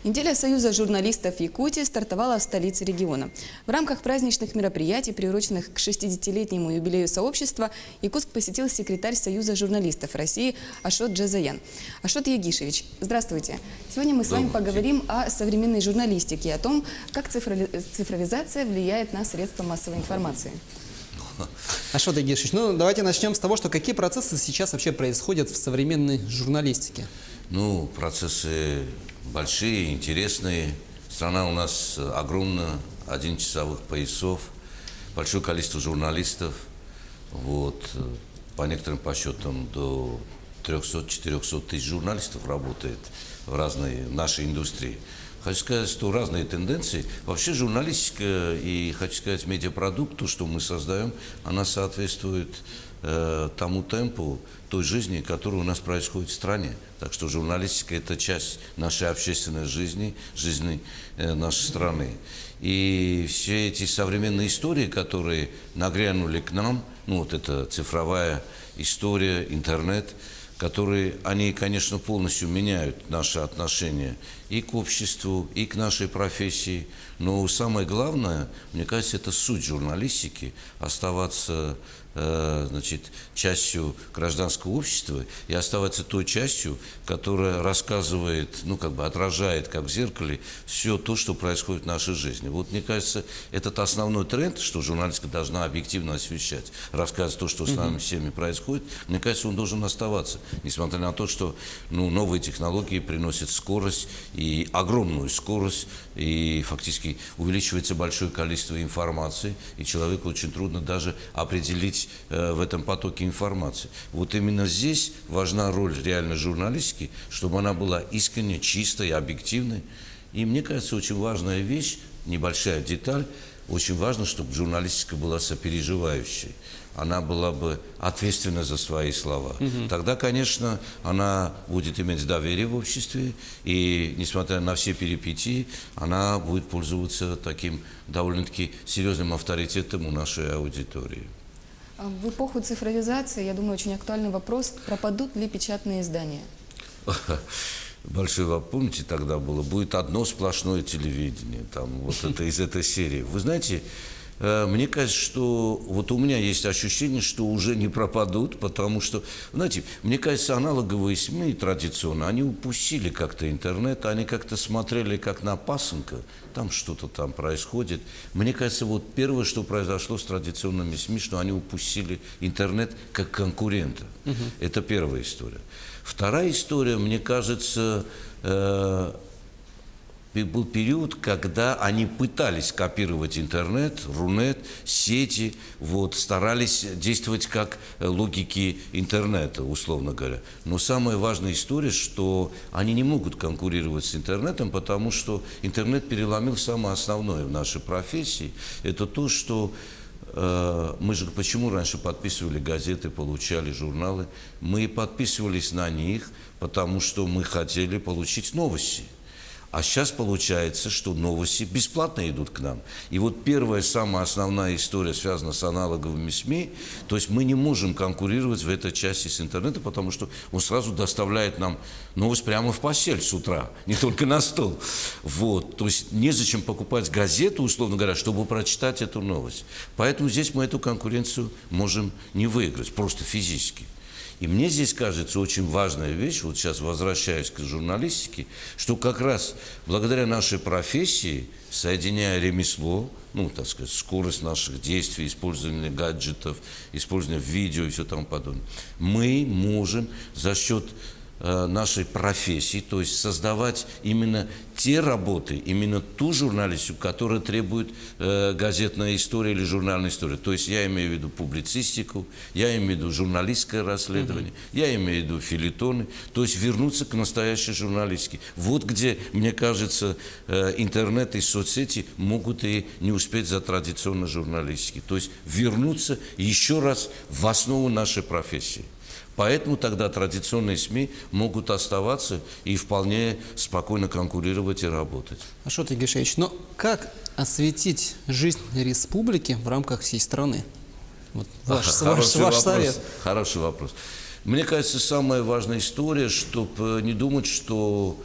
Неделя Союза журналистов Якутии стартовала в столице региона. В рамках праздничных мероприятий, приуроченных к 60-летнему юбилею сообщества, Якутск посетил секретарь Союза журналистов России Ашот Джазаян. Ашот Ягишевич, здравствуйте. Сегодня мы с вами поговорим о современной журналистике, о том, как цифровизация влияет на средства массовой информации. Ашот Ягишевич, давайте начнем с того, что какие процессы сейчас вообще происходят в современной журналистике. Процессы большие, интересные. Страна у нас огромная, 11 часовых поясов, большое количество журналистов. По некоторым подсчетам до 300-400 тысяч журналистов работает в нашей индустрии. Хочу сказать, что разные тенденции. Вообще журналистика и, хочу сказать, медиапродукт, то, что мы создаем, она соответствует тому темпу, той жизни, которая у нас происходит в стране. Так что журналистика – это часть нашей общественной жизни, жизни нашей страны. И все эти современные истории, которые нагрянули к нам, это цифровая история, интернет, они, конечно, полностью меняют наши отношения и к обществу, и к нашей профессии. Но самое главное, мне кажется, это суть журналистики – оставаться частью гражданского общества и оставаться той частью, которая рассказывает, отражает, как в зеркале, все то, что происходит в нашей жизни. Мне кажется, этот основной тренд, что журналистика должна объективно освещать, рассказывать то, что с нами всеми происходит, мне кажется, он должен оставаться, несмотря на то, что новые технологии приносят скорость, и огромную скорость, и фактически увеличивается большое количество информации, и человеку очень трудно даже определить в этом потоке информации. Именно здесь важна роль реальной журналистики, чтобы она была искренней, чистой, объективной. И мне кажется, очень важная вещь, небольшая деталь, очень важно, чтобы журналистика была сопереживающей. Она была бы ответственна за свои слова. Тогда, конечно, она будет иметь доверие в обществе, и, несмотря на все перипетии, она будет пользоваться таким довольно-таки серьезным авторитетом у нашей аудитории. В эпоху цифровизации, я думаю, очень актуальный вопрос, пропадут ли печатные издания? Большой вопрос, помните, тогда было, будет одно сплошное телевидение, это из этой серии. Вы знаете, мне кажется, что у меня есть ощущение, что уже не пропадут, потому что, знаете, мне кажется, аналоговые СМИ традиционно, они упустили как-то интернет, они как-то смотрели как на пасынка, там что-то там происходит. Мне кажется, первое, что произошло с традиционными СМИ, что они упустили интернет как конкурента. Это первая история. Вторая история, мне кажется, был период, когда они пытались копировать интернет, Рунет, сети, старались действовать как логики интернета, условно говоря. Но самая важная история, что они не могут конкурировать с интернетом, потому что интернет переломил самое основное в нашей профессии. Это то, что мы же почему раньше подписывали газеты, получали журналы? Мы подписывались на них, потому что мы хотели получить новости. А сейчас получается, что новости бесплатно идут к нам. И первая, самая основная история связана с аналоговыми СМИ. То есть мы не можем конкурировать в этой части с интернетом, потому что он сразу доставляет нам новость прямо в постель с утра, не только на стол. То есть незачем покупать газету, условно говоря, чтобы прочитать эту новость. Поэтому здесь мы эту конкуренцию можем не выиграть, просто физически. И мне здесь кажется очень важная вещь, сейчас возвращаясь к журналистике, что как раз благодаря нашей профессии, соединяя ремесло, скорость наших действий, использование гаджетов, использование видео и все тому подобное, мы можем за счет нашей профессии, то есть создавать именно те работы, именно ту журналистику, которая требует газетная история или журнальная история. То есть я имею в виду публицистику, я имею в виду журналистское расследование, я имею в виду фельетоны, то есть вернуться к настоящей журналистике. Где, мне кажется, интернет и соцсети могут и не успеть за традиционной журналистикой. То есть вернуться еще раз в основу нашей профессии. Поэтому тогда традиционные СМИ могут оставаться и вполне спокойно конкурировать и работать. Ашот Ягишевич, как осветить жизнь республики в рамках всей страны? Ваш совет. Хороший вопрос. Мне кажется, самая важная история, чтобы не думать, что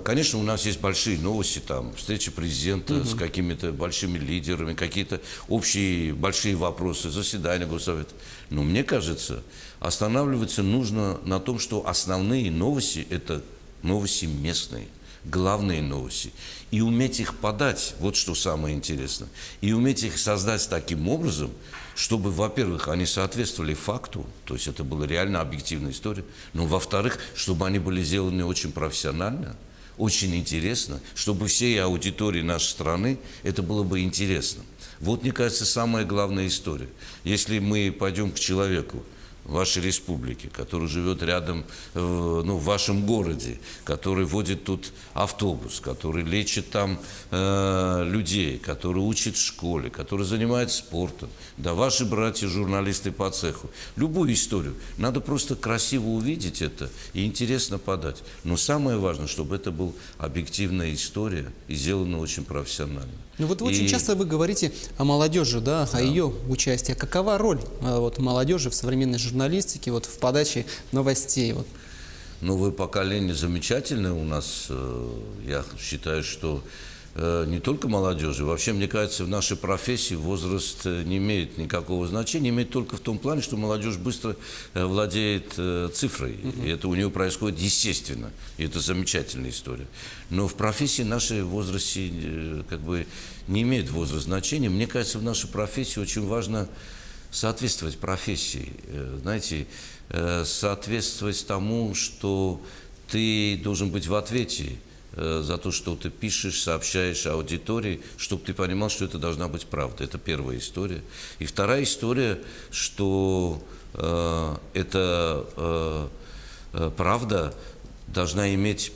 Конечно, у нас есть большие новости, там, встреча президента с какими-то большими лидерами, какие-то общие большие вопросы, заседания Госсовета. Но мне кажется, останавливаться нужно на том, что основные новости – это новости местные, главные новости. И уметь их подать, вот что самое интересное. И уметь их создать таким образом, чтобы, во-первых, они соответствовали факту, то есть это была реально объективная история, но, во-вторых, чтобы они были сделаны очень профессионально, очень интересно, чтобы всей аудитории нашей страны это было бы интересно. Вот, мне кажется, самая главная история. Если мы пойдем к человеку, вашей республике, который живет рядом, в вашем городе, который водит тут автобус, который лечит там людей, который учит в школе, который занимается спортом, да ваши братья-журналисты по цеху. Любую историю. Надо просто красиво увидеть это и интересно подать. Но самое важное, чтобы это была объективная история и сделана очень профессионально. Ну вот очень часто вы говорите о молодежи, да, о ее участии. Какова роль вот, молодежи в современной журналистике, вот, в подаче новостей? Вот? Новое поколение замечательное у нас. Я считаю, что не только молодежи. Вообще, мне кажется, в нашей профессии возраст не имеет никакого значения. Имеет только в том плане, что молодежь быстро владеет цифрой. И это у нее происходит естественно. И это замечательная история. Но в профессии нашей в возрасте как бы не имеет возраст значения. Мне кажется, в нашей профессии очень важно соответствовать профессии. Знаете, соответствовать тому, что ты должен быть в ответе за то, что ты пишешь, сообщаешь аудитории, чтобы ты понимал, что это должна быть правда. Это первая история. И вторая история, что эта правда должна иметь...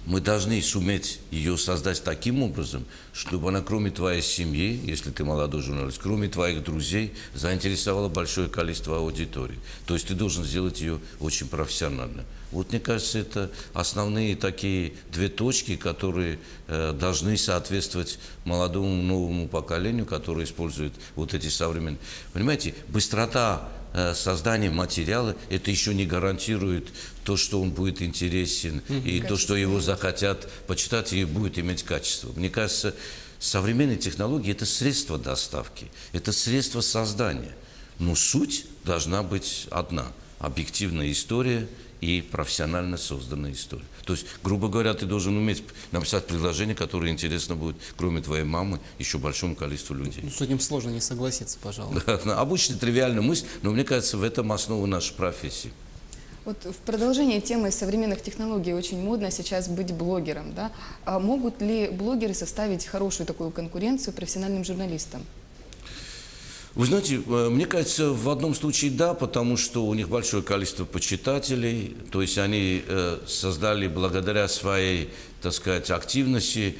мы должны суметь ее создать таким образом, чтобы она, кроме твоей семьи, если ты молодой журналист, кроме твоих друзей, заинтересовала большое количество аудитории. То есть ты должен сделать ее очень профессионально. Вот, мне кажется, это основные такие две точки, которые должны соответствовать молодому новому поколению, которое использует вот эти современные... Понимаете, быстрота создание материала, это еще не гарантирует то, что он будет интересен, и то, что его захотят почитать, и будет иметь качество. Мне кажется, современные технологии – это средство доставки, это средство создания. Но суть должна быть одна – объективная история и профессионально созданная история. То есть, грубо говоря, ты должен уметь написать предложение, которое интересно будет, кроме твоей мамы, еще большому количеству людей. С этим сложно не согласиться, пожалуй. Обычно тривиальная мысль, но мне кажется, в этом основа нашей профессии. Вот в продолжение темы современных технологий очень модно сейчас быть блогером. Да? А могут ли блогеры составить хорошую такую конкуренцию профессиональным журналистам? Вы знаете, мне кажется, в одном случае да, потому что у них большое количество почитателей, то есть они создали благодаря своей, так сказать, активности,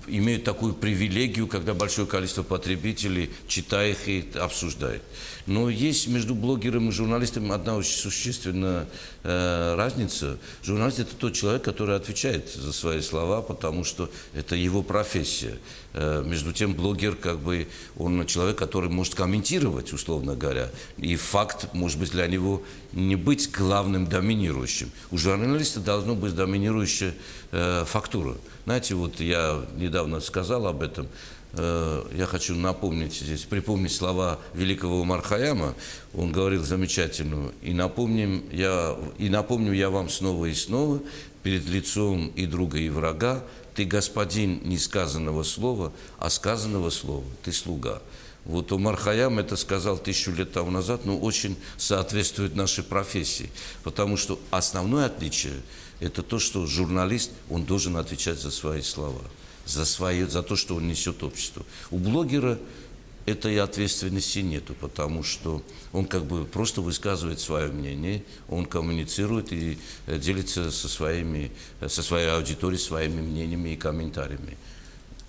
имеют такую привилегию, когда большое количество потребителей читает их и обсуждает. Но есть между блогером и журналистом одна очень существенная разница. Журналист – это тот человек, который отвечает за свои слова, потому что это его профессия. Между тем, блогер, как бы, он человек, который может комментировать, условно говоря, и факт, может быть, для него не быть главным, доминирующим. У журналиста должна быть доминирующая фактура. Знаете, вот я недавно сказал об этом, я хочу напомнить здесь, припомнить слова великого Омар Хайяма. Он говорил замечательную: и напомню я вам снова и снова, перед лицом и друга, и врага, ты господин не сказанного слова, а сказанного слова ты слуга. Вот Омар Хайям это сказал 1000 лет тому назад, но очень соответствует нашей профессии, потому что основное отличие – это то, что журналист, он должен отвечать за свои слова, за то, что он несет обществу. У блогера этой ответственности нету, потому что он как бы просто высказывает свое мнение, он коммуницирует и делится со своей аудиторией своими мнениями и комментариями,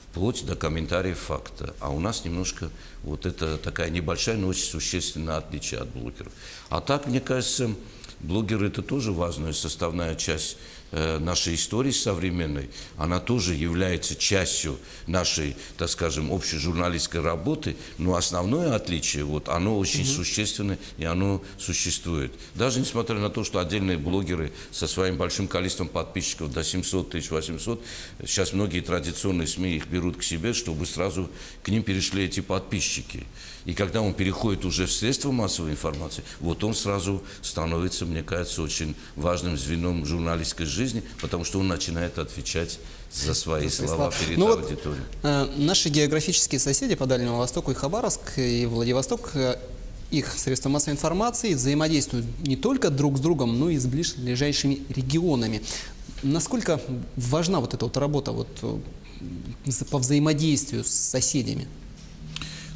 вплоть до комментариев факта. А у нас немножко вот это такая небольшая, но очень существенное отличие от блогеров. А так, мне кажется, блогеры – это тоже важная составная часть нашей истории современной. Она тоже является частью нашей, так скажем, общей журналистской работы, но основное отличие, вот, оно очень существенное, и оно существует. Даже несмотря на то, что отдельные блогеры со своим большим количеством подписчиков, до 700 тысяч, 800, сейчас многие традиционные СМИ их берут к себе, чтобы сразу к ним перешли эти подписчики. И когда он переходит уже в средства массовой информации, вот он сразу становится, мне кажется, очень важным звеном журналистской жизни, потому что он начинает отвечать за свои слова перед аудиторией. Наши географические соседи по Дальнему Востоку, и Хабаровск, и Владивосток, их средства массовой информации взаимодействуют не только друг с другом, но и с ближайшими регионами. Насколько важна вот эта вот работа вот, по взаимодействию с соседями?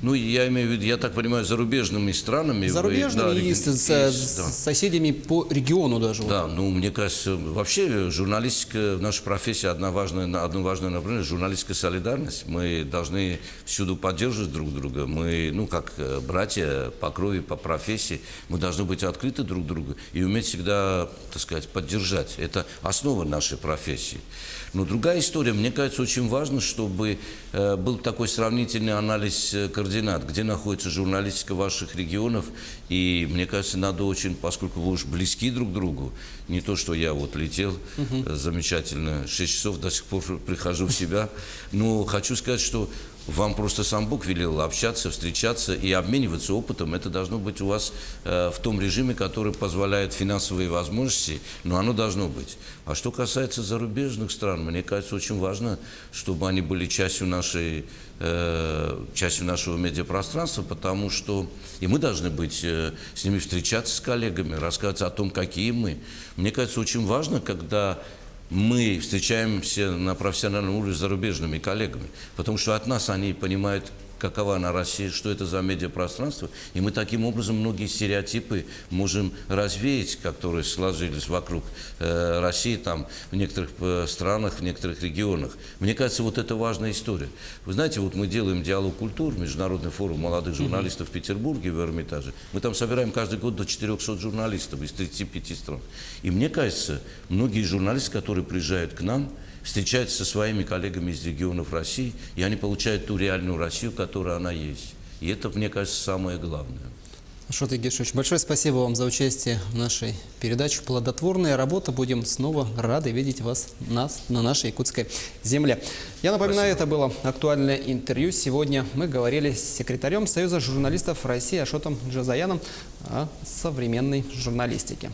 Ну, я имею в виду, я так понимаю, зарубежными странами. Зарубежными и с соседями по региону даже. Да, ну, мне кажется, вообще журналистика, наша профессия, одно важное направление, журналистская солидарность. Мы должны всюду поддерживать друг друга. Мы, ну, как братья по крови, по профессии, мы должны быть открыты друг другу и уметь всегда, так сказать, поддержать. Это основа нашей профессии. Но другая история, мне кажется, очень важно, чтобы был такой сравнительный анализ координат, где находится журналистика ваших регионов. И мне кажется, надо очень, поскольку вы уж близки друг к другу, не то, что я вот летел замечательно, 6 часов до сих пор прихожу в себя, но хочу сказать, что вам просто сам Бог велел общаться, встречаться и обмениваться опытом. Это должно быть у вас в том режиме, который позволяет финансовые возможности, но оно должно быть. А что касается зарубежных стран, мне кажется, очень важно, чтобы они были частью нашего медиапространства, потому что и мы должны быть с ними встречаться, с коллегами, рассказывать о том, какие мы. Мне кажется, очень важно, когда мы встречаемся на профессиональном уровне с зарубежными коллегами, потому что от нас они понимают, какова она Россия, что это за медиапространство, и мы таким образом многие стереотипы можем развеять, которые сложились вокруг России там, в некоторых странах, в некоторых регионах. Мне кажется, вот это важная история. Вы знаете, вот мы делаем диалог культур, международный форум молодых журналистов в Петербурге, в Эрмитаже. Мы там собираем каждый год до 400 журналистов из 35 стран. И мне кажется, многие журналисты, которые приезжают к нам, встречаются со своими коллегами из регионов России, и они получают ту реальную Россию, которая она есть. И это, мне кажется, самое главное. Ашот Игишевич, большое спасибо вам за участие в нашей передаче «Плодотворная работа». Будем снова рады видеть вас на нашей якутской земле. Я напоминаю, это было актуальное интервью. Сегодня мы говорили с секретарем Союза журналистов России Ашотом Джазаяном о современной журналистике.